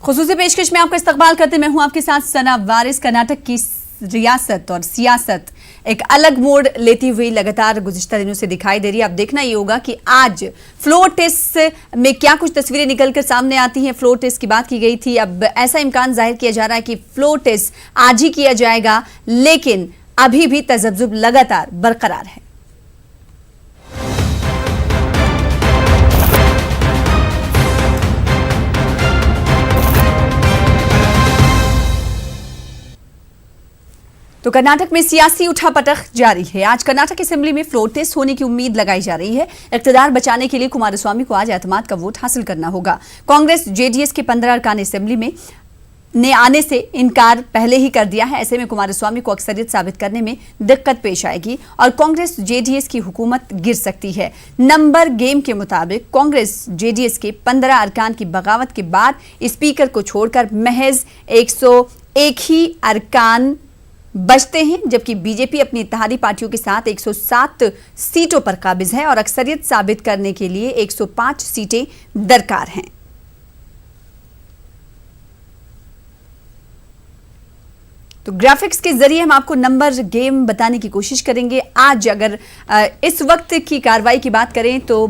खुसूसी पेशकश में आपका इस्तकबाल करते मैं हूं आपके साथ सना वारिस। कर्नाटक की रियासत और सियासत एक अलग मोड़ लेती हुई लगातार गुज़िश्ता दिनों से दिखाई दे रही है। अब देखना ये होगा कि आज फ्लोर टेस्ट में क्या कुछ तस्वीरें निकलकर सामने आती हैं। फ्लोर टेस्ट की बात की गई थी, अब ऐसा इम्कान जाहिर किया जा रहा है कि फ्लोर टेस्ट आज ही किया जाएगा, लेकिन अभी भी तजब्जुब लगातार बरकरार है। तो कर्नाटक में सियासी उठापटक जारी है। आज कर्नाटक असेंबली में फ्लोर टेस्ट होने की उम्मीद लगाई जा रही है। इक़्तिदार बचाने के लिए कुमारस्वामी को आज एतमाद का वोट हासिल करना होगा। कांग्रेस जेडीएस के 15 अरकान असेंबली में ने आने से इनकार पहले ही कर दिया है। ऐसे में कुमारस्वामी को अक्सरियत साबित करने में दिक्कत पेश आएगी और कांग्रेस जेडीएस की हुकूमत गिर सकती है। नंबर गेम के मुताबिक कांग्रेस जेडीएस के 15 अरकान की बगावत के बाद स्पीकर को छोड़कर महज 101 ही अरकान बचते हैं, जबकि बीजेपी अपनी इत्तेहादी पार्टियों के साथ 107 सीटों पर काबिज है और अक्सरियत साबित करने के लिए 105 सीटें दरकार हैं। तो ग्राफिक्स के जरिए हम आपको नंबर गेम बताने की कोशिश करेंगे। आज अगर इस वक्त की कार्रवाई की बात करें तो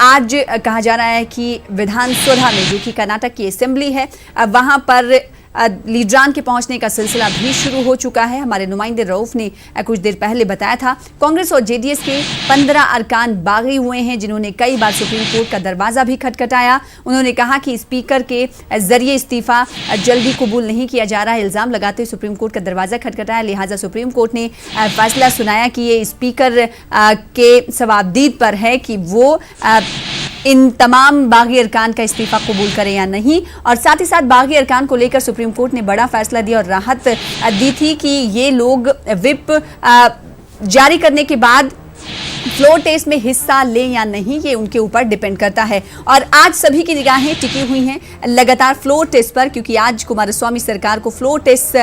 आज कहा जा रहा है कि विधानसभा में, जो कि कर्नाटक की असेंबली है, वहां पर लीडरान के पहुंचने का सिलसिला भी शुरू हो चुका है। हमारे नुमाइंदे रऊफ ने कुछ देर पहले बताया था कांग्रेस और जेडीएस के 15 अरकान बागी हुए हैं, जिन्होंने कई बार सुप्रीम कोर्ट का दरवाजा भी खटखटाया। उन्होंने कहा कि स्पीकर के जरिए इस्तीफा जल्दी कबूल नहीं किया जा रहा है। इल्जाम लगाते हुए सुप्रीम कोर्ट का दरवाजा खटखटाया, लिहाजा सुप्रीम कोर्ट ने फैसला सुनाया कि ये स्पीकर के सवाबदीद पर है कि वो इन तमाम बागी अरकान का इस्तीफा कबूल करें या नहीं। और साथ ही साथ बागी अरकान को लेकर सुप्रीम कोर्ट ने बड़ा फैसला दिया और राहत दी थी कि ये लोग विप जारी करने के बाद फ्लोर टेस्ट में हिस्सा लें या नहीं, ये उनके ऊपर डिपेंड करता है। और आज सभी की निगाहें टिकी हुई हैं लगातार फ्लोर टेस्ट पर, क्योंकि आज कुमारस्वामी सरकार को फ्लोर टेस्ट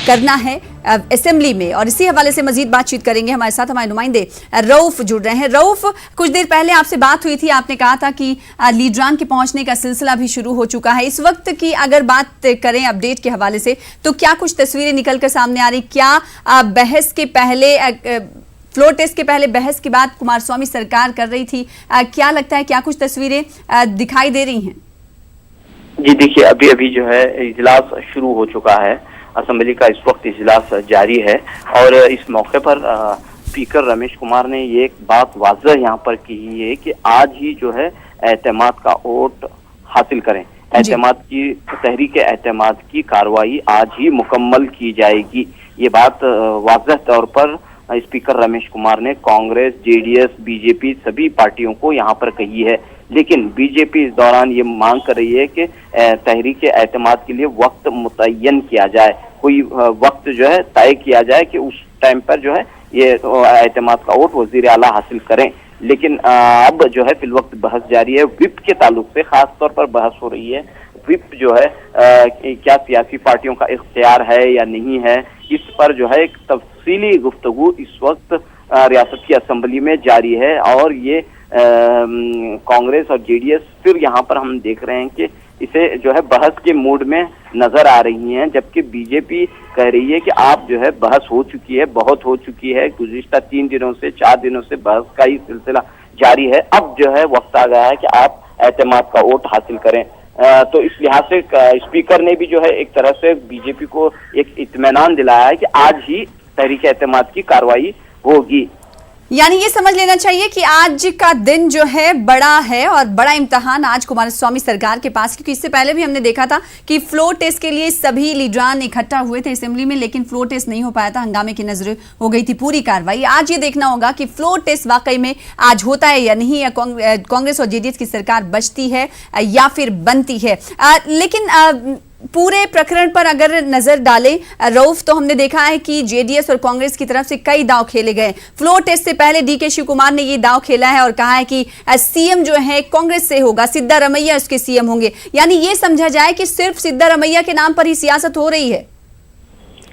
करना है असेंबली में। और इसी हवाले से मजीद बातचीत करेंगे। हमारे साथ हमारे नुमाइंदे रऊफ जुड़ रहे हैं। रऊफ, कुछ देर पहले आपसे बात हुई थी, आपने कहा था कि लीडरान के पहुंचने का सिलसिला भी शुरू हो चुका है। इस वक्त की अगर बात करें अपडेट के हवाले से, तो क्या कुछ तस्वीरें निकलकर सामने आ रही? क्या बहस के पहले, फ्लोर टेस्ट के पहले बहस के बाद कुमारस्वामी सरकार कर रही थी, क्या लगता है क्या कुछ तस्वीरें दिखाई दे रही हैं? जी देखिए, अभी अभी जो है इजलास शुरू हो चुका है। असेंबली का इस वक्त इजलास जारी है और इस मौके पर स्पीकर रमेश कुमार ने ये एक बात वाज़ह यहाँ पर की है कि आज ही जो है एतमाद का वोट हासिल करें। एतमाद की तहरीक एतमाद की कार्रवाई आज ही मुकम्मल की जाएगी। ये बात वाज़ह तौर पर स्पीकर रमेश कुमार ने कांग्रेस, जेडीएस, बीजेपी सभी पार्टियों को यहाँ पर कही है। लेकिन बीजेपी इस दौरान ये मांग कर रही है कि तहरीक एतमाद के लिए वक्त मुतय्यन किया जाए, कोई वक्त जो है तय किया जाए कि उस टाइम पर जो है ये एतमाद का वोट वजीर आला हासिल करें। लेकिन अब जो है फिल वक्त बहस जारी है। विप के ताल्लुक से खास तौर पर बहस हो रही है। विप जो है क्या सियासी पार्टियों का इख्तियार है या नहीं है, इस पर जो है एक तफसीली गुफ्तगू इस वक्त रियासत की असेंबली में जारी है। और ये कांग्रेस और जेडीएस फिर यहाँ पर हम देख रहे हैं कि इसे जो है बहस के मूड में नजर आ रही हैं, जबकि बीजेपी कह रही है कि आप जो है बहस हो चुकी है, बहुत हो चुकी है। गुज़िश्ता 3 दिनों से 4 दिनों से बहस का ही सिलसिला जारी है। अब जो है वक्त आ गया है कि आप एतमाद का वोट हासिल करें। तो इस लिहाज से स्पीकर ने भी जो है एक तरह से बीजेपी को एक इत्मीनान दिलाया है कि आज ही तहरीक एतमाद की कार्रवाई होगी। यानी ये समझ लेना चाहिए कि आज का दिन जो है बड़ा है और बड़ा इम्तिहान आज कुमारस्वामी सरकार के पास, क्योंकि इससे पहले भी हमने देखा था कि फ्लोर टेस्ट के लिए सभी लीडरान इकट्ठा हुए थे असेंबली में, लेकिन फ्लोर टेस्ट नहीं हो पाया था। हंगामे की नजर हो गई थी पूरी कार्रवाई। आज ये देखना होगा कि फ्लोर टेस्ट वाकई में आज होता है या नहीं, या कांग्रेस और जेडीएस की सरकार बचती है या फिर बनती है। लेकिन पूरे प्रकरण पर अगर नजर डालें रऊफ, तो हमने देखा है कि जेडीएस और कांग्रेस की तरफ से कई दांव खेले गए। फ्लोर टेस्ट से पहले डीके शिव कुमार ने ये दांव खेला है और कहा है कि सीएम जो है कांग्रेस से होगा, सिद्धारमैया उसके सीएम होंगे। यानी ये समझा जाए कि सिर्फ सिद्धारमैया के नाम पर ही सियासत हो रही है,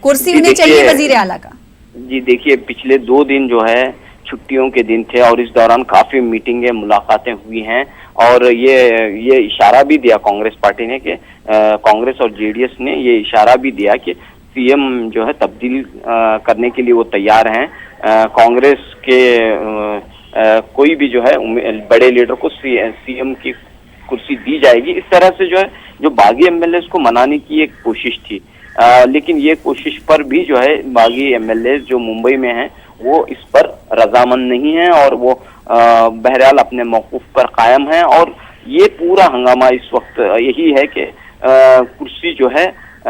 कुर्सी उन्हें चाहिए वजीर आला का। जी देखिए, पिछले 2 दिन जो है छुट्टियों के दिन थे और इस दौरान काफी मीटिंगें मुलाकातें हुई हैं और ये इशारा भी दिया कांग्रेस पार्टी ने कि कांग्रेस और जेडीएस ने ये इशारा भी दिया कि सीएम जो है तब्दील करने के लिए वो तैयार हैं। कांग्रेस के कोई भी जो है बड़े लीडर को सीएम की कुर्सी दी जाएगी, इस तरह से जो है जो बागी एमएलए को मनाने की एक कोशिश थी। लेकिन ये कोशिश पर भी जो है बागी एमएलए जो मुंबई में हैं वो इस पर रजामंद नहीं है और वो बहरहाल अपने मौकूफ पर कायम है। और ये पूरा हंगामा इस वक्त यही है कि कुर्सी जो है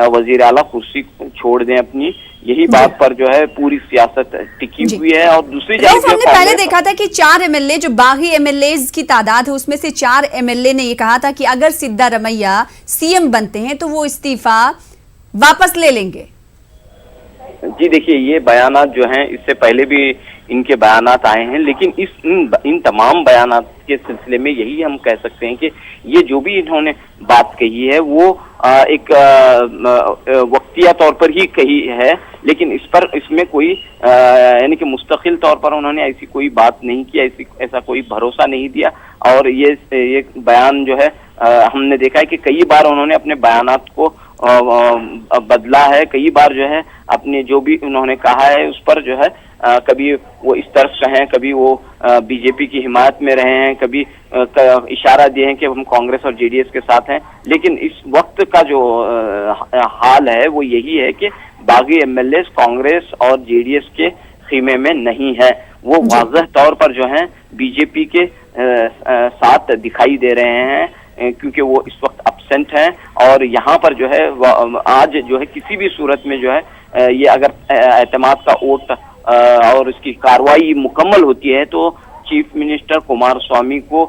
वजीर आला कुर्सी छोड़ दें अपनी, यही बात पर जो है पूरी सियासत टिकी हुई है। और दूसरी रऊफ, हमने पहले देखा था कि 4 एमएलए जो बागी एमएलए की तादाद है उसमें से 4 एमएलए ने ये कहा था कि अगर सिद्धारमैया सीएम बनते हैं तो वो इस्तीफा वापस ले लेंगे। जी देखिए, ये बयानात जो हैं इससे पहले भी इनके बयानात आए हैं, लेकिन इन तमाम बयानात के सिलसिले में यही हम कह सकते हैं कि ये जो भी इन्होंने बात कही है वो एक वक्तिया तौर पर ही कही है, लेकिन इसमें कोई यानी कि मुस्तकिल तौर पर उन्होंने ऐसी कोई बात नहीं की, ऐसा कोई भरोसा नहीं दिया। और ये बयान जो है हमने देखा है कि कई बार उन्होंने अपने बयानात को बदला है, कई बार जो है अपने जो भी उन्होंने कहा है उस पर जो है कभी वो इस तरफ कहें, कभी वो बीजेपी की हिमायत में रहे हैं, कभी इशारा दिए हैं कि हम कांग्रेस और जेडीएस के साथ हैं। लेकिन इस वक्त का जो हाल है वो यही है कि बागी एमएलए कांग्रेस और जेडीएस के खीमे में नहीं है, वो वाज़ह तौर पर जो है बीजेपी के साथ दिखाई दे रहे हैं, क्योंकि वो इस वक्त एब्सेंट हैं। और यहाँ पर जो है आज जो है किसी भी सूरत में जो है ये अगर एतमाद का वोट और इसकी कार्रवाई मुकम्मल होती है तो चीफ मिनिस्टर कुमारस्वामी को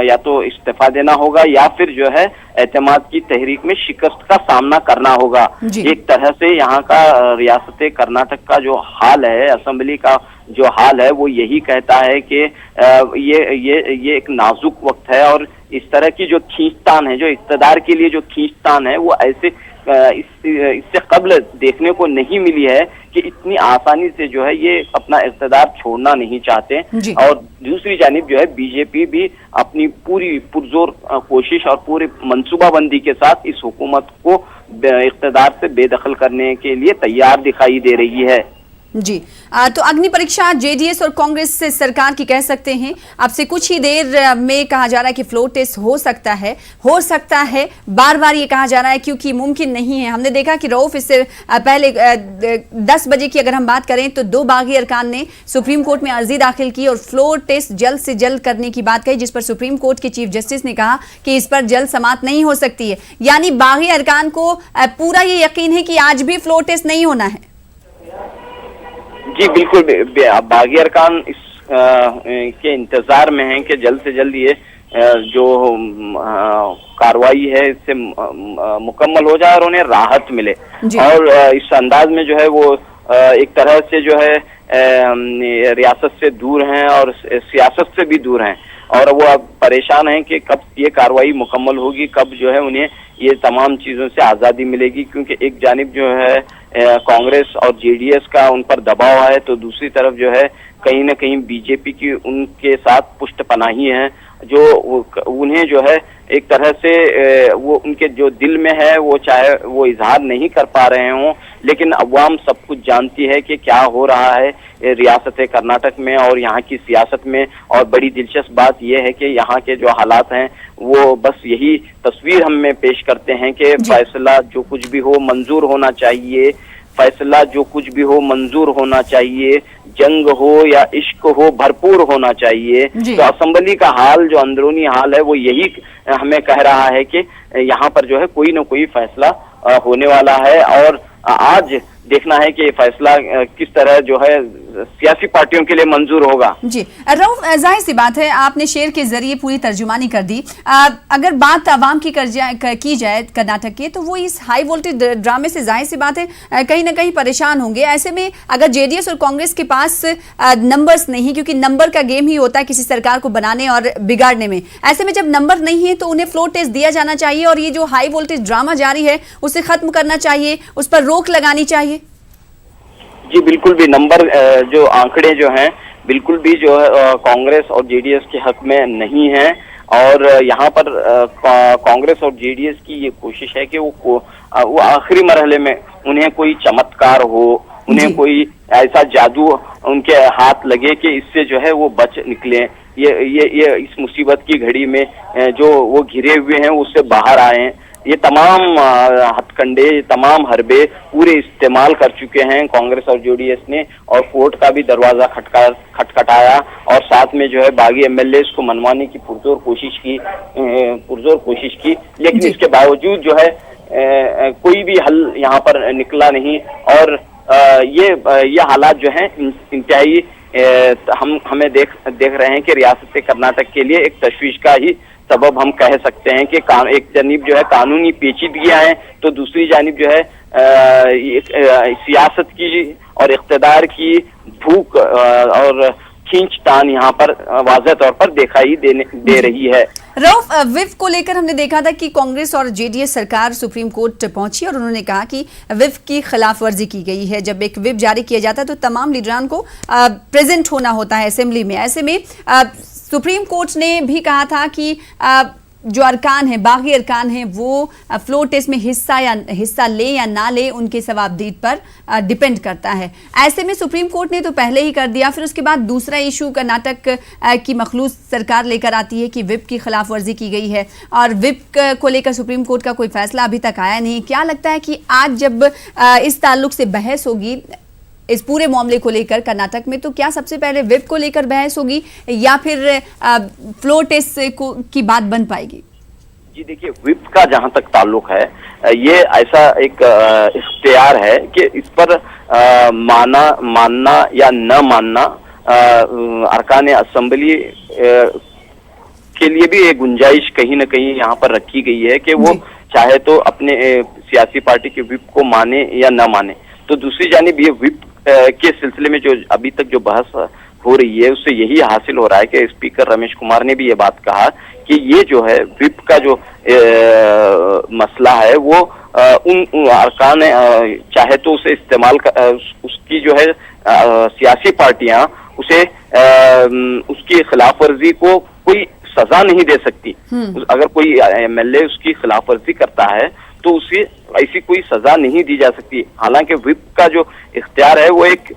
या तो इस्तीफा देना होगा या फिर जो है एतमाद की तहरीक में शिकस्त का सामना करना होगा। एक तरह से यहाँ का रियासत कर्नाटक का जो हाल है, असेंबली का जो हाल है, वो यही कहता है कि ये एक नाजुक वक्त है और इस तरह की जो खींचतान है, जो इक़्तिदार के लिए जो खींचतान है, वो ऐसे इससे कब्ल देखने को नहीं मिली है कि इतनी आसानी से जो है ये अपना इक़्तिदार छोड़ना नहीं चाहते। और दूसरी जानिब जो है बीजेपी भी अपनी पूरी पुरजोर कोशिश और पूरी मंसूबाबंदी के साथ इस हुकूमत को इक़्तिदार से बेदखल करने के लिए तैयार दिखाई दे रही है। जी तो अग्नि परीक्षा जेडीएस और कांग्रेस से सरकार की कह सकते हैं। आपसे कुछ ही देर में कहा जा रहा है कि फ्लोर टेस्ट हो सकता है, बार बार ये कहा जा रहा है क्योंकि मुमकिन नहीं है। हमने देखा कि रऊफ इससे पहले 10 बजे की अगर हम बात करें तो 2 बागी अरकान ने सुप्रीम कोर्ट में अर्जी दाखिल की और फ्लोर टेस्ट जल्द से जल्द करने की बात कही, जिस पर सुप्रीम कोर्ट के चीफ जस्टिस ने कहा कि इस पर जल्द समाअत नहीं हो सकती है। यानी बागी अरकान को पूरा ये यकीन है कि आज भी फ्लोर टेस्ट नहीं होना है। जी बिल्कुल, बागी अरकान इस के इंतजार में हैं कि जल्द से जल्द ये जो कार्रवाई है इससे मुकम्मल हो जाए और उन्हें राहत मिले। और इस अंदाज में जो है वो एक तरह से जो है रियासत से दूर हैं और सियासत से भी दूर हैं और वो अब परेशान हैं कि कब ये कार्रवाई मुकम्मल होगी, कब जो है उन्हें ये तमाम चीज़ों से आज़ादी मिलेगी। क्योंकि एक जानिब जो है कांग्रेस और जेडीएस का उन पर दबाव है, तो दूसरी तरफ जो है कहीं ना कहीं बीजेपी की उनके साथ पुष्टपनाही है, जो उन्हें जो है एक तरह से वो उनके जो दिल में है वो चाहे वो इजहार नहीं कर पा रहे हों, लेकिन अवाम सब कुछ जानती है कि क्या हो रहा है रियासत कर्नाटक में और यहाँ की सियासत में। और बड़ी दिलचस्प बात यह है कि यहाँ के जो हालात हैं वो बस यही तस्वीर हमें पेश करते हैं कि फैसला जो कुछ भी हो मंजूर होना चाहिए, फैसला जो कुछ भी हो मंजूर होना चाहिए, जंग हो या इश्क हो भरपूर होना चाहिए। तो असेंबली का हाल जो अंदरूनी हाल है वो यही हमें कह रहा है कि यहाँ पर जो है कोई न कोई फैसला होने वाला है और आज देखना है कि फैसला किस तरह जो है सियासी पार्टियों के लिए मंजूर होगा। जी रऊफ, जाहिर सी बात है आपने शेर के जरिए पूरी तर्जुमानी कर दी। अगर बात आवाम की की जाए कर्नाटक के, तो वो इस हाई वोल्टेज ड्रामे से जाहिर सी बात है कहीं ना कहीं परेशान होंगे। ऐसे में अगर जेडीएस और कांग्रेस के पास नंबर्स नहीं, क्योंकि नंबर का गेम ही होता है किसी सरकार को बनाने और बिगाड़ने में, ऐसे में जब नंबर नहीं है तो उन्हें फ्लोर टेस्ट दिया जाना चाहिए और ये जो हाई वोल्टेज ड्रामा जारी है उसे खत्म करना चाहिए, उस पर रोक लगानी चाहिए। जी बिल्कुल भी, नंबर जो आंकड़े जो हैं बिल्कुल भी जो है कांग्रेस और जेडीएस के हक में नहीं है। और यहाँ पर कांग्रेस और जेडीएस की ये कोशिश है कि वो आखिरी मरहले में उन्हें कोई चमत्कार हो, उन्हें कोई ऐसा जादू उनके हाथ लगे कि इससे जो है वो बच निकले, ये इस मुसीबत की घड़ी में जो वो घिरे हुए हैं उससे बाहर आए। ये तमाम हथकंडे, तमाम हरबे पूरे इस्तेमाल कर चुके हैं कांग्रेस और जेडीएस ने, और कोर्ट का भी दरवाजा खटखटाया और साथ में जो है बागी एमएलए को मनवाने की पुरजोर कोशिश की, लेकिन इसके बावजूद जो है कोई भी हल यहाँ पर निकला नहीं। और ये हालात जो हैं इंतहाई हमें देख रहे हैं कि रियासत कर्नाटक के लिए एक तशवीश का ही सबब हम कह सकते हैं कि एक जानिब जो है कानूनी पेचीदगियां हैं, तो दूसरी जानिब जो है सियासत की और इख्तिदार की भूख और खींचतान यहाँ पर वाज़ेह तौर पर दिखाई दे रही है। रऊफ, विप को लेकर हमने देखा था कि कांग्रेस और जेडीएस सरकार सुप्रीम कोर्ट पहुंची और उन्होंने कहा कि विप की खिलाफ वर्जी की गई है। जब एक विप जारी किया जाता है तो तमाम लीडरान को प्रेजेंट होना होता है असेंबली में। ऐसे में सुप्रीम कोर्ट ने भी कहा था कि जो अरकान हैं, बागी अरकान हैं, वो फ्लोर टेस्ट में हिस्सा ले या ना ले उनके सवाबदीद पर डिपेंड करता है। ऐसे में सुप्रीम कोर्ट ने तो पहले ही कर दिया, फिर उसके बाद दूसरा इशू कर्नाटक की मखलूस सरकार लेकर आती है कि विप की खिलाफ वर्जी की गई है और विप को लेकर सुप्रीम कोर्ट का कोई फैसला अभी तक आया नहीं। क्या लगता है कि आज जब इस ताल्लुक से बहस होगी इस पूरे मामले को लेकर कर्नाटक में, तो क्या सबसे पहले विप को लेकर बहस होगी या फिर फ्लोर टेस्ट की बात बन पाएगी? जी देखिए, विप का जहां तक ताल्लुक है, ये ऐसा एक इख्तियार है कि इस पर मानना या न मानना अरकान असेंबली के लिए भी एक गुंजाइश कहीं ना कहीं यहाँ पर रखी गई है कि वो चाहे तो अपने सियासी पार्टी के विप को माने या न माने। तो दूसरी जानिब ये विप के सिलसिले में जो अभी तक जो बहस हो रही है उससे यही हासिल हो रहा है कि स्पीकर रमेश कुमार ने भी ये बात कहा कि ये जो है विप का जो मसला है वो उन अरकान चाहे तो उसे इस्तेमाल उसकी जो है सियासी पार्टियां उसे उसकी खिलाफ वर्जी को कोई सजा नहीं दे सकती। अगर कोई एमएलए उसकी खिलाफ वर्जी करता है तो उसे ऐसी कोई सजा नहीं दी जा सकती। हालांकि विप का जो इख्तियार है वो एक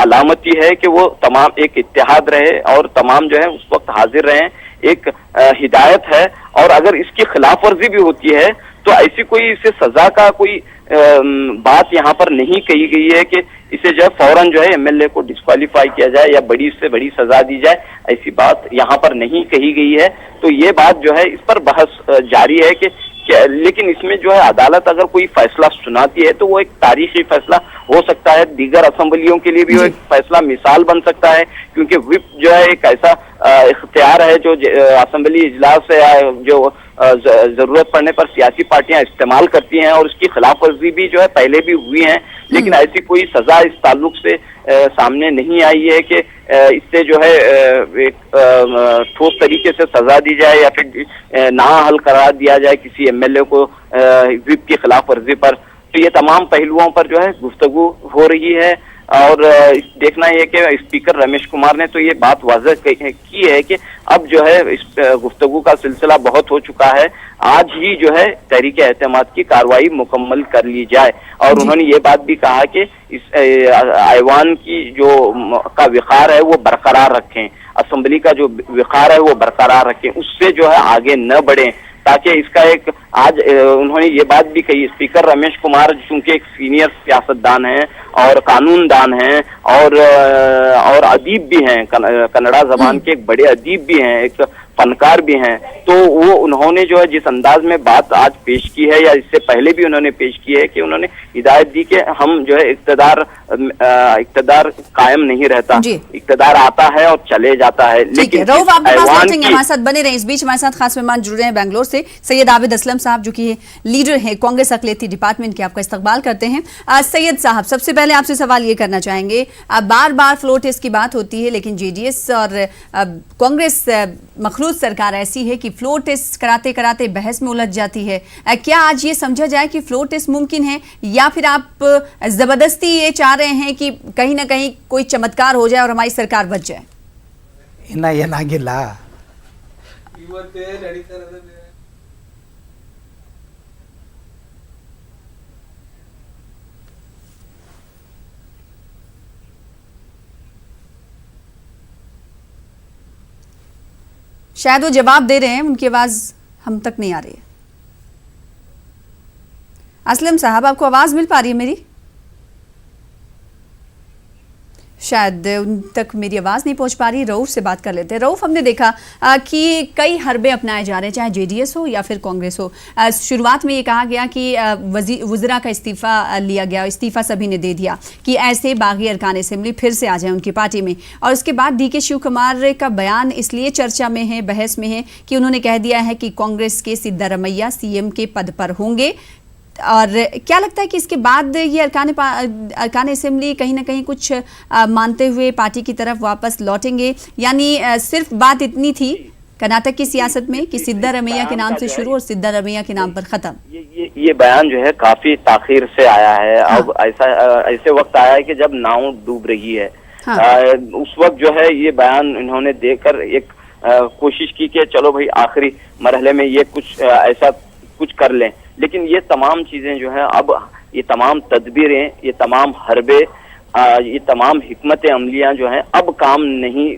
अलामती है कि वो तमाम एक इत्तेहाद रहे और तमाम जो है उस वक्त हाजिर रहे, एक हिदायत है। और अगर इसकी खिलाफ वर्जी भी होती है तो ऐसी कोई इसे सजा का कोई बात यहाँ पर नहीं कही गई है कि इसे जो है फौरन जो है एमएलए को डिस्क्वालीफाई किया जाए या बड़ी से बड़ी सजा दी जाए, ऐसी बात यहाँ पर नहीं कही गई है। तो ये बात जो है इस पर बहस जारी है कि लेकिन इसमें जो है अदालत अगर कोई फैसला सुनाती है तो वो एक तारीखी फैसला हो सकता है, दीगर असेंबलियों के लिए भी वो एक फैसला मिसाल बन सकता है, क्योंकि विप जो है एक ऐसा इख्तियार है जो असेंबली इजलास या जो जरूरत पड़ने पर सियासी पार्टियां इस्तेमाल करती हैं और उसकी खिलाफ वर्जी भी जो है पहले भी हुई है, लेकिन ऐसी कोई सजा इस ताल्लुक से सामने नहीं आई है कि इससे जो है एक ठोस तरीके से सजा दी जाए या फिर नाअहल करार दिया जाए किसी एमएलए को विप की खिलाफ वर्जी पर। तो ये तमाम पहलुओं पर जो है गुफ्तगू हो रही है और देखना ये कि स्पीकर रमेश कुमार ने तो ये बात वाज़ेह की है कि अब जो है इस गुफ्तगू का सिलसिला बहुत हो चुका है, आज ही जो है तहरीक एतमाद की कार्रवाई मुकम्मल कर ली जाए। और उन्होंने ये बात भी कहा कि इस ऐवान की जो का विखार है वो बरकरार रखें, असेंबली का जो विखार है वो बरकरार रखें, उससे जो है आगे न बढ़ें, ताकि इसका एक आज उन्होंने ये बात भी कही। स्पीकर रमेश कुमार चूंकि एक सीनियर सियासतदान हैं और कानूनदान हैं और अदीब भी हैं, कन्नड़ा जबान के एक बड़े अदीब भी हैं, एक फनकार भी हैं, तो वो उन्होंने जो है जिस अंदाज में बात आज पेश की है या इससे पहले भी उन्होंने पेश की है कि उन्होंने हिदायत दी कि हम जो है इक़्तिदार कायम नहीं रहता, इक़्तिदार आता है और चले जाता है। लेकिन रऊफ, आपके पास हमारे साथ बने रहे। इस बीच हमारे साथ खास मेहमान जुड़ रहे हैं बेंगलोर से, सैयद आबिद असलम साहब जो कि लीडर हैं कांग्रेस अकलियती डिपार्टमेंट के, आपका इस्तकबाल करते हैं। सैयद साहब, सबसे पहले आपसे सवाल ये करना चाहेंगे, बार बार फ्लोर टेस्ट की बात होती है, लेकिन जेडीएस और कांग्रेस मखलूत सरकार ऐसी है कि फ्लोर टेस्ट कराते कराते बहस में उलझ जाती है। क्या आज ये समझा जाए कि फ्लोर टेस्ट मुमकिन है, या फिर आप जबरदस्ती ये चाह रहे हैं कि कहीं ना कहीं कोई चमत्कार हो जाए और हमारी सरकार बच जाए? ಏನಾಗಿಲ್ಲ. ಇವತ್ತೇ ನಡೀತಾ ಇರೋದೇ शायद वो जवाब दे रहे हैं, उनकी आवाज हम तक नहीं आ रही है। असलम साहब, आपको आवाज मिल पा रही है मेरी? शायद उन तक मेरी आवाज़ नहीं पहुंच पा रही। रऊफ से बात कर लेते हैं। रऊफ, हमने देखा कि कई हरबे अपनाए जा रहे हैं, चाहे जेडीएस हो या फिर कांग्रेस हो। शुरुआत में ये कहा गया कि वज़ीरा का इस्तीफ़ा लिया गया, इस्तीफ़ा सभी ने दे दिया कि ऐसे बागी अरकान असेंबली फिर से आ जाए उनकी पार्टी में। और उसके बाद डीके शिव कुमार का बयान इसलिए चर्चा में है, बहस में है कि उन्होंने कह दिया है कि कांग्रेस के सिद्धारमैया सीएम के पद पर होंगे। और क्या लगता है कि इसके बाद ये अरकान असेंबली कहीं ना कहीं कुछ मानते हुए पार्टी की तरफ वापस लौटेंगे? यानी सिर्फ बात इतनी थी कर्नाटक की सियासत में कि सिद्धारमैया के नाम से शुरू और सिद्धारमैया के नाम पर खत्म। ये बयान जो है काफी ताखीर से आया है। हाँ। अब ऐसे वक्त आया है कि जब नाव डूब रही है। हाँ। उस वक्त जो है ये बयान इन्होंने देकर एक कोशिश की कि चलो भाई आखिरी मरहले में ये कुछ ऐसा कुछ कर लें, लेकिन ये तमाम चीजें जो है, अब ये तमाम तदबीरें, ये तमाम हरबे, ये तमाम हिकमत अमलियां जो हैं अब काम नहीं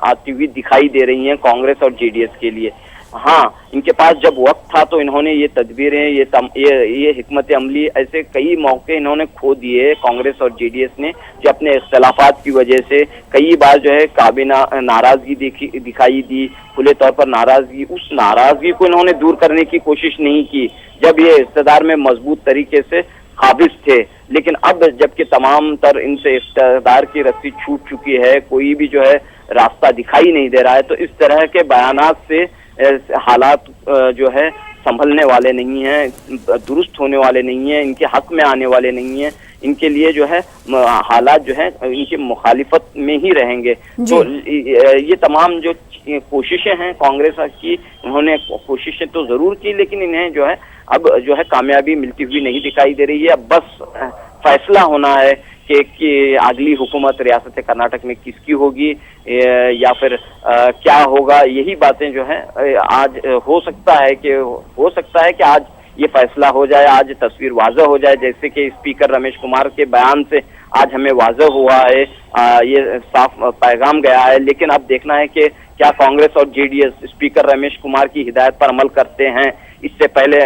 आती हुई दिखाई दे रही हैं कांग्रेस और जेडीएस के लिए। हाँ, इनके पास जब वक्त था तो इन्होंने ये तदबीरें, ये हिकमत अमली, ऐसे कई मौके इन्होंने खो दिए कांग्रेस और जेडीएस ने, जो अपने इख्तलाफात की वजह से कई बार जो है काबिना नाराजगी दिखाई दी, खुले तौर पर नाराजगी। उस नाराजगी को इन्होंने दूर करने की कोशिश नहीं की जब ये इख्तिदार में मजबूत तरीके से काबिज थे। लेकिन अब जबकि तमाम तर इनसे इख्तिदार की रस्सी छूट चुकी है, कोई भी जो है रास्ता दिखाई नहीं दे रहा है, तो इस तरह के बयानात से हालात जो है संभलने वाले नहीं हैं, दुरुस्त होने वाले नहीं हैं, इनके हक में आने वाले नहीं हैं। इनके लिए जो है हालात जो है इनकी मुखालिफत में ही रहेंगे। तो ये तमाम जो कोशिशें हैं कांग्रेस की, उन्होंने कोशिशें तो जरूर की, लेकिन इन्हें जो है अब जो है कामयाबी मिलती हुई नहीं दिखाई दे रही है। अब बस फैसला होना है कि अगली हुकूमत रियासत कर्नाटक में किसकी होगी या फिर क्या होगा। यही बातें जो है आज हो सकता है कि आज ये फैसला हो जाए, आज तस्वीर वाज़ह हो जाए, जैसे कि स्पीकर रमेश कुमार के बयान से आज हमें वाज़ह हुआ है, ये साफ पैगाम गया है। लेकिन अब देखना है कि क्या कांग्रेस और जेडीएस स्पीकर रमेश कुमार की हिदायत पर अमल करते हैं। इससे पहले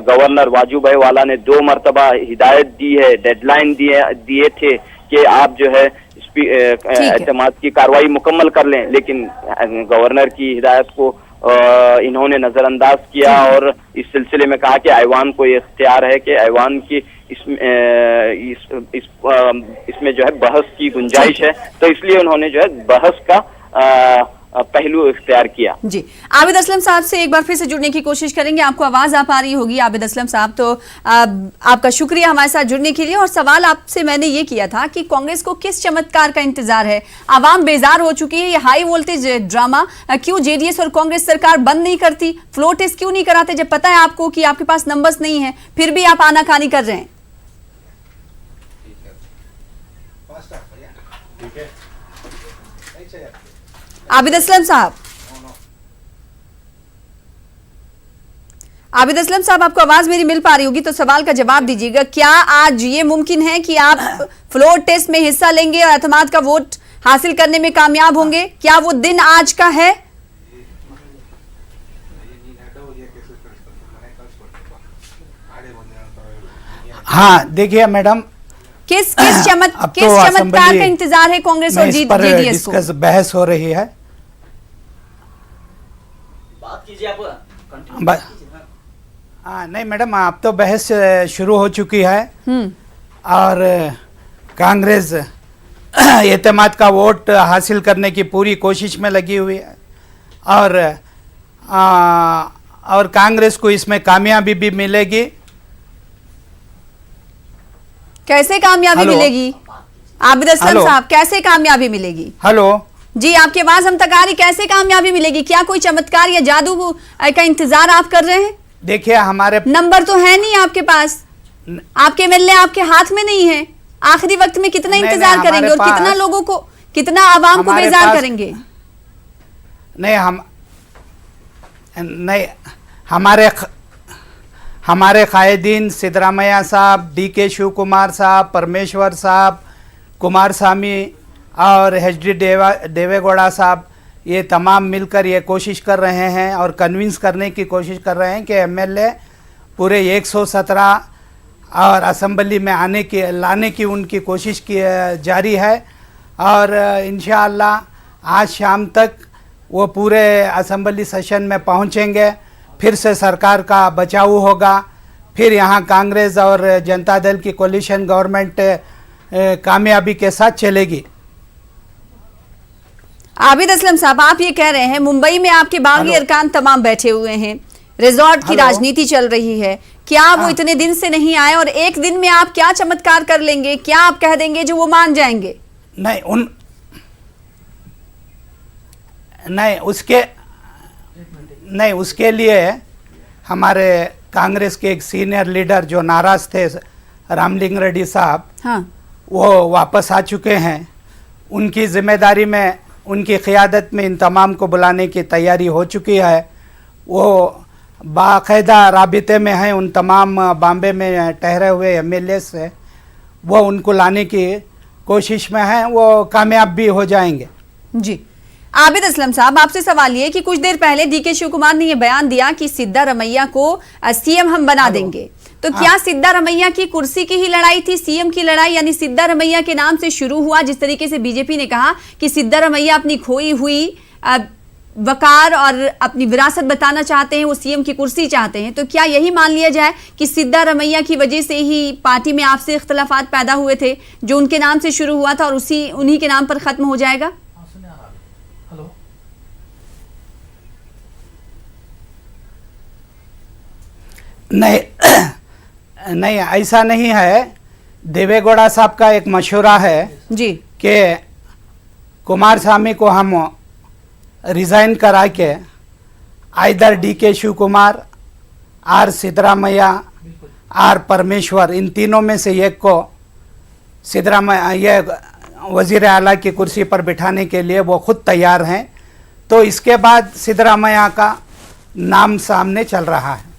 गवर्नर वाजूभाई वाला ने 2 मरतबा हिदायत दी है, डेडलाइन दिए थे कि आप जो है एतमाद की कार्रवाई मुकम्मल कर लें, लेकिन गवर्नर की हिदायत को इन्होंने नजरअंदाज किया और इस सिलसिले में कहा कि ऐवान को ये इख्तियार है कि ऐवान की इसमें जो है बहस की गुंजाइश है, तो इसलिए उन्होंने जो है बहस का पहलू इख्तियार किया। जी, आबिद असलम साहब से एक बार फिर से जुड़ने की कोशिश करेंगे। आपको आवाज आ पा रही होगी आबिद असलम साहब, तो आपका शुक्रिया हमारे साथ जुड़ने के लिए। और सवाल आपसे मैंने ये किया था कि कांग्रेस को किस चमत्कार का इंतजार है? आवाम बेजार हो चुकी है, ये हाई वोल्टेज ड्रामा क्यों जेडीएस और कांग्रेस सरकार बंद नहीं करती? फ्लोर टेस्ट क्यों नहीं कराते जब पता है आपको कि आपके पास नंबर्स नहीं है, फिर भी आप आनाकानी कर रहे हैं? आबिद असलम साहब, आबिद असलम साहब, आपको आवाज मेरी मिल पा रही होगी तो सवाल का जवाब दीजिएगा। क्या आज ये मुमकिन है कि आप फ्लोर टेस्ट में हिस्सा लेंगे और एतमाद का वोट हासिल करने में कामयाब होंगे? क्या वो दिन आज का है? हाँ, देखिए मैडम, किस चमत्कार का इंतजार है कांग्रेस और जेडीएस को? बहस हो रही है, बात कीजिए आप। हाँ नहीं मैडम, अब तो बहस शुरू हो चुकी है और कांग्रेस एतमाद का वोट हासिल करने की पूरी कोशिश में लगी हुई है। और और कांग्रेस को इसमें कामयाबी भी मिलेगी। कैसे कामयाबी हेलो। मिलेगी आबिद असलम हेलो। साहब, कैसे कामयाबी मिलेगी? हेलो, जी आपकी आवाज हम तक आ रही, कैसे कामयाबी मिलेगी? क्या कोई चमत्कार या जादू का इंतजार आप कर रहे हैं? देखिए हमारे नंबर तो है नहीं आपके पास, आपके एमएलए आपके हाथ में नहीं है। आखिरी वक्त में कितना नहीं, इंतजार नहीं, करेंगे और हमारे कितना पास- लोगों को, कितना आवाम को हमारे बेजार पास- करेंगे? नहीं नहीं हमारे कायदीन सिद्धरामैया साहब, DK शिव कुमार साहब, परमेश्वर साहब, कुमार स्वामी और HD देवेगौड़ा साहब, ये तमाम मिलकर ये कोशिश कर रहे हैं और कन्विंस करने की कोशिश कर रहे हैं कि MLA पूरे 117 और असेंबली में लाने की उनकी कोशिश की जारी है। और इंशाअल्लाह आज शाम तक वो पूरे असेंबली सेशन में पहुंचेंगे, फिर से सरकार का बचाव होगा, फिर यहाँ कांग्रेस और जनता दल की कोलिशन गवर्नमेंट कामयाबी के साथ चलेगी। आबिद असलम साहब, आप ये कह रहे हैं मुंबई में आपके बागी हेलो। अरकान तमाम बैठे हुए हैं, रिजॉर्ट की हेलो। राजनीति चल रही है, क्या वो हाँ। इतने दिन से नहीं आए और एक दिन में आप क्या चमत्कार कर लेंगे, क्या आप कह देंगे जो वो मान जाएंगे? नहीं उसके लिए हमारे कांग्रेस के एक सीनियर लीडर जो नाराज थे, रामलिंग रेड्डी साहब, हाँ, वो वापस आ चुके हैं। उनकी जिम्मेदारी में, उनकी क़ियादत में इन तमाम को बुलाने की तैयारी हो चुकी है। वो बाकायदा राबिते में हैं उन तमाम बॉम्बे में ठहरे हुए MLA से, वो उनको लाने की कोशिश में हैं, वो कामयाब भी हो जाएंगे। जी आबिद असलम साहब, आपसे सवाल ये कि कुछ देर पहले DK शिव कुमार ने ये बयान दिया कि सिद्धारमैया को CM हम बना देंगे, तो क्या सिद्धारमैया की कुर्सी की ही लड़ाई थी, CM की लड़ाई? यानी सिद्धारमैया के नाम से शुरू हुआ, जिस तरीके से बीजेपी ने कहा कि सिद्धारमैया अपनी खोई हुई वकार और अपनी विरासत बताना चाहते हैं, वो CM की कुर्सी चाहते हैं, तो क्या यही मान लिया जाए कि सिद्धारमैया की वजह से ही पार्टी में आपसे इख्तलाफात पैदा हुए थे, जो उनके नाम से शुरू हुआ था और उन्हीं के नाम पर खत्म हो जाएगा? हेलो, नहीं ऐसा नहीं है। देवेगौड़ा साहब का एक मशवरा है जी, कि कुमार स्वामी को हम रिज़ाइन करा के either DK Shiv Kumar, or Siddaramaiah, or Parameshwar, इन तीनों में से एक को सिद्धरामैया ये वज़ीर आला की कुर्सी पर बिठाने के लिए वो खुद तैयार हैं। तो इसके बाद सिद्धरामैया का नाम सामने चल रहा है।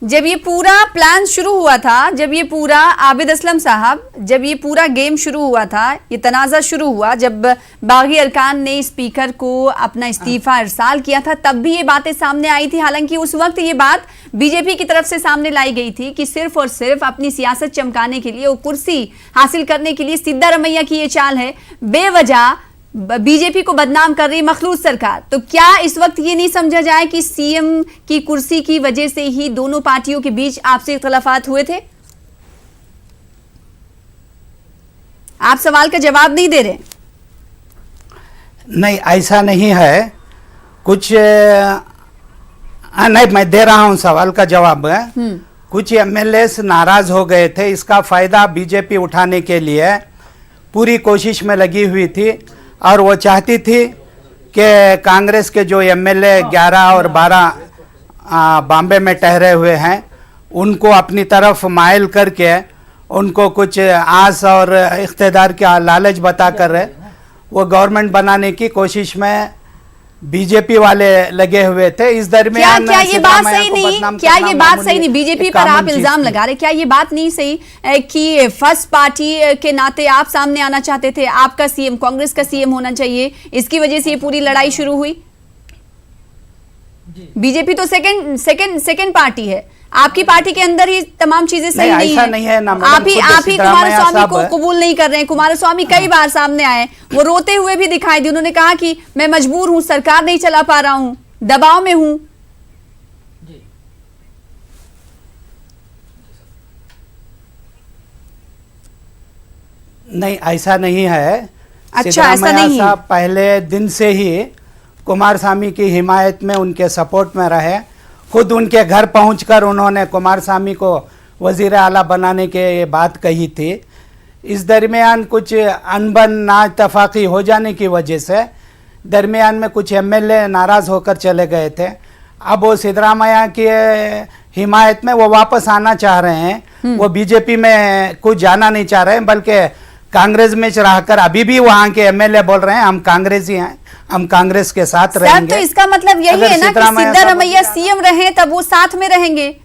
जब ये पूरा प्लान शुरू हुआ था, जब ये पूरा आबिद असलम साहब, जब ये पूरा गेम शुरू हुआ था, ये तनाज़ा शुरू हुआ, जब बागी अरकान ने स्पीकर को अपना इस्तीफा इरसाल किया था, तब भी ये बातें सामने आई थी। हालांकि उस वक्त ये बात बीजेपी की तरफ से सामने लाई गई थी कि सिर्फ और सिर्फ अपनी सियासत चमकाने के लिए, वो कुर्सी हासिल करने के लिए सिद्धारमैया की ये चाल है, बेवजह बीजेपी को बदनाम कर रही मखलूस सरकार। तो क्या इस वक्त ये नहीं समझा जाए कि CM की कुर्सी की वजह से ही दोनों पार्टियों के बीच आपसे इख्तलाफात हुए थे? आप सवाल का जवाब नहीं दे रहे। नहीं ऐसा नहीं है, कुछ नहीं, मैं दे रहा हूं सवाल का जवाब। कुछ MLAs नाराज हो गए थे, इसका फायदा बीजेपी उठाने के लिए पूरी कोशिश में लगी हुई थी और वो चाहती थी कि कांग्रेस के जो MLA 11 और 12 बॉम्बे में ठहरे हुए हैं उनको अपनी तरफ माइल करके उनको कुछ आस और इख्तेदार का लालच बताकर वो गवर्नमेंट बनाने की कोशिश में बीजेपी वाले लगे हुए थे। इस दरमियान क्या ये बात सही नहीं, क्या ये बात सही नहीं, बीजेपी पर आप इल्जाम लगा रहे, क्या ये बात नहीं सही कि फर्स्ट पार्टी के नाते आप सामने आना चाहते थे, आपका CM कांग्रेस का CM होना चाहिए, इसकी वजह से ये पूरी लड़ाई शुरू हुई? बीजेपी तो सेकंड पार्टी है, आपकी पार्टी के अंदर ही तमाम चीजें सही नहीं ऐसा नहीं है ना, आप ही कुमारस्वामी को कबूल नहीं कर रहे हैं। कुमारस्वामी कई बार सामने आए, वो रोते हुए भी दिखाई दिए, उन्होंने कहा कि मैं मजबूर हूं, सरकार नहीं चला पा रहा हूं, दबाव में हूं। नहीं ऐसा नहीं है। अच्छा, ऐसा नहीं है। पहले दिन से ही कुमारस्वामी की हिमायत में, उनके सपोर्ट में रहे। खुद उनके घर पहुंचकर उन्होंने कुमारस्वामी को वजीर आला बनाने के ये बात कही थी। इस दरमियान कुछ अनबन नाइतफाकी हो जाने की वजह से दरमियान में कुछ एमएलए नाराज़ होकर चले गए थे। अब वो सिद्धरामैया की हिमायत में वो वापस आना चाह रहे हैं। वो बीजेपी में कुछ जाना नहीं चाह रहे हैं, बल्कि कांग्रेस में रहकर अभी भी वहाँ के एमएलए बोल रहे हैं हम कांग्रेसी हैं, हम कांग्रेस के साथ रहेंगे। तो इसका मतलब यही है ना कि सिद्धरामैया सीएम रहे तब वो साथ में रहेंगे,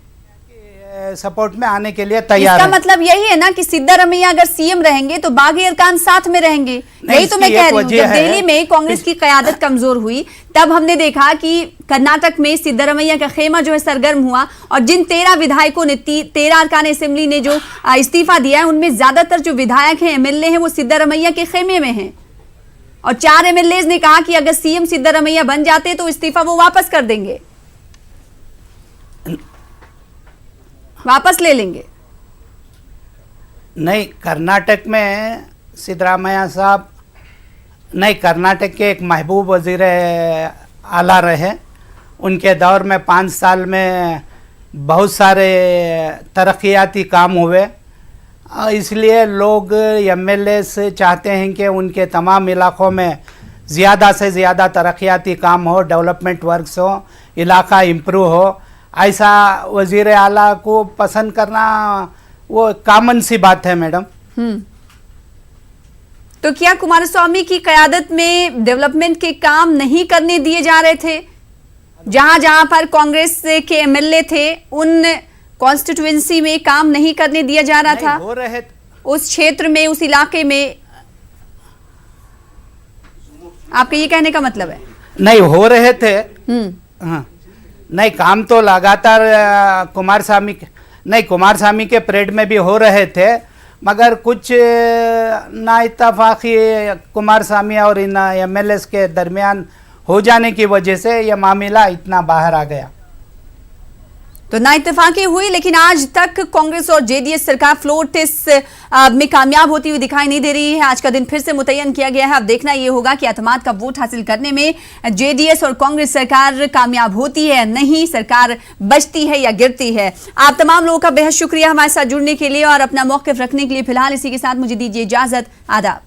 सपोर्ट में आने के लिए तैयार इसका है। मतलब यही है ना कि सिद्धरामैया अगर सीएम रहेंगे तो बागी अरकान साथ में रहेंगे। यही तो मैं कह रही हूँ। जब दिल्ली में कांग्रेस की क़यादत कमजोर हुई तब हमने देखा कि कर्नाटक में सिद्धरामैया का खेमा जो है सरगर्म हुआ और जिन 13 विधायकों ने 13 अरकान असेंबली ने जो इस्तीफा दिया है उनमें ज्यादातर जो विधायक हैं, एमएलए हैं, वो सिद्धरामैया के खेमे में हैं। और 4 एमएलए ने कहा कि अगर सीएम सिद्धरामैया बन जाते तो इस्तीफा वो वापस कर देंगे, वापस ले लेंगे। नहीं, कर्नाटक में सिद्धरामैया साहब नहीं, कर्नाटक के एक महबूब वजीर आला रहे। उनके दौर में 5 साल में बहुत सारे तरक्याती काम हुए, इसलिए लोग एमएलए से चाहते हैं कि उनके तमाम इलाक़ों में ज़्यादा से ज़्यादा तरक्याती काम हो, डेवलपमेंट वर्क्स हो, इलाका इम्प्रूव हो। ऐसा वजीर आला को पसंद करना वो कॉमन सी बात है मैडम। तो क्या कुमारस्वामी की क़यादत में डेवलपमेंट के काम नहीं करने दिए जा रहे थे? जहां जहां पर कांग्रेस के एमएलए थे उन कॉन्स्टिट्यूएंसी में काम नहीं करने दिया जा रहा था? हो रहे उस क्षेत्र में, उस इलाके में, आपके ये कहने का मतलब है? नहीं हो रहे थे। हाँ, नहीं, काम तो लगातार कुमारस्वामी के परेड में भी हो रहे थे, मगर कुछ नाइतफाकी कुमारस्वामी और इन एमएलए के दरमियान हो जाने की वजह से यह मामला इतना बाहर आ गया। तो नाइतफाकी हुई, लेकिन आज तक कांग्रेस और जेडीएस सरकार फ्लोर टेस्ट में कामयाब होती हुई दिखाई नहीं दे रही है। आज का दिन फिर से मुतय्यन किया गया है। अब देखना यह होगा कि एतमाद का वोट हासिल करने में जेडीएस और कांग्रेस सरकार कामयाब होती है या नहीं, सरकार बचती है या गिरती है। आप तमाम लोगों का बेहद शुक्रिया हमारे साथ जुड़ने के लिए और अपना मौक़िफ़ रखने के लिए। फिलहाल इसी के साथ मुझे दीजिए इजाजत। आदाब।